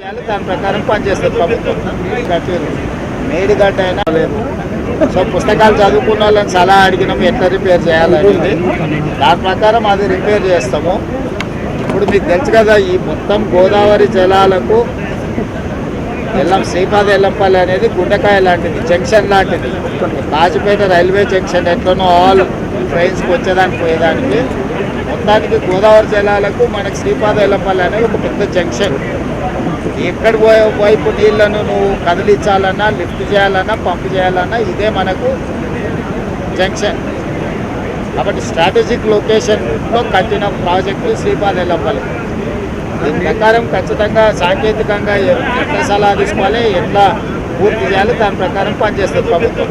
దాని ప్రకారం పనిచేస్తుంది ప్రభుత్వం. మేడిగడ్డ అయినా లేదు. సో పుస్తకాలు చదువుకున్న వాళ్ళని సలహా అడిగినాము ఎట్లా రిపేర్ చేయాలనేది. దాని ప్రకారం అది రిపేర్ చేస్తాము. ఇప్పుడు మీకు తెలుసు కదా, ఈ మొత్తం గోదావరి జలాలకు శ్రీపాద ఎల్లంపల్లి అనేది గుండెకాయ లాంటిది, జంక్షన్ లాంటిది. కాజీపేట రైల్వే జంక్షన్ ఎట్లనో ఆల్ ట్రైన్స్కి వచ్చేదానికి పోయేదానికి, మొత్తానికి గోదావరి జలాలకు మనకి శ్రీపాద ఎల్లంపల్లి అనేది ఒక పెద్ద జంక్షన్. ఎక్కడి వైపు నీళ్లను నువ్వు కదిలించాలన్నా, లిఫ్ట్ చేయాలన్నా, పంప్ చేయాలన్నా ఇదే మనకు జంక్షన్. కాబట్టి స్ట్రాటజిక్ లొకేషన్లో కట్టిన ప్రాజెక్టు శ్రీపాద ఎల్లంపల్లి. దీని ప్రకారం ఖచ్చితంగా సాంకేతికంగా ఎట్లా సలహా తీసుకోవాలి, ఎట్లా పూర్తి చేయాలి, దాని ప్రకారం పనిచేస్తుంది ప్రభుత్వం.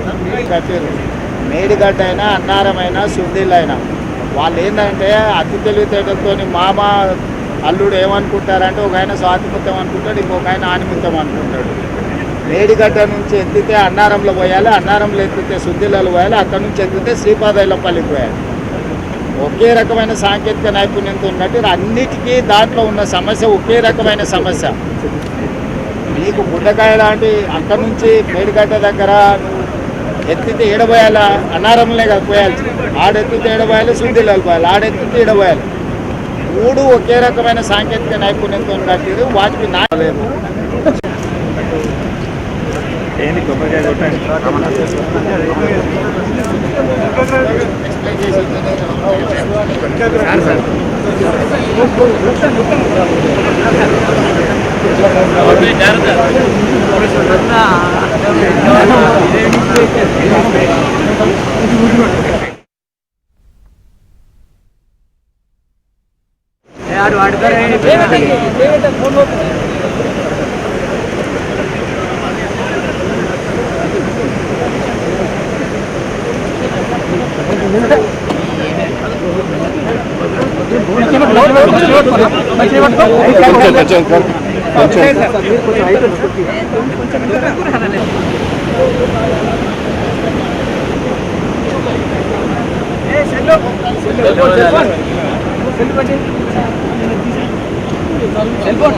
మేడిగడ్డ అయినా, అన్నారం అయినా, సుందీళ్ళు అయినా వాళ్ళు ఏంటంటే అతి తెలివితేటలతో మామ అల్లుడు ఏమనుకుంటారంటే ఒక ఆయన స్వాతిముత్యం అనుకుంటాడు, ఇంకొక ఆయన ఆనిముత్యం అనుకుంటాడు. మేడిగడ్డ నుంచి ఎత్తితే అన్నారంలో పోయాలి, అన్నారంలో ఎత్తితే సుందీలలో పోయాలి, అక్కడ నుంచి ఎత్తితే శ్రీపాద ఎల్లంపల్లికి పోయాలి. ఒకే రకమైన సాంకేతిక నైపుణ్యంతో ఉన్నట్టు అన్నిటికీ దాంట్లో ఉన్న సమస్య ఒకే రకమైన సమస్య. మీకు గుండెకాయ లాంటి అక్కడి నుంచి మేడిగడ్డ దగ్గర ఎత్తితే ఏడబోయాలి, అన్నారంలోనే కదా పోయాలి. ఆడెత్తితే ఏడబోయాలి, సుందీలలో పోయాలి, ఆడెత్తితే ఏడబోయాలి. మూడు ఒకే రకమైన సాంకేతిక నైపుణ్యంతో కట్టిరు. వాటికి నాలేదు. Cell phone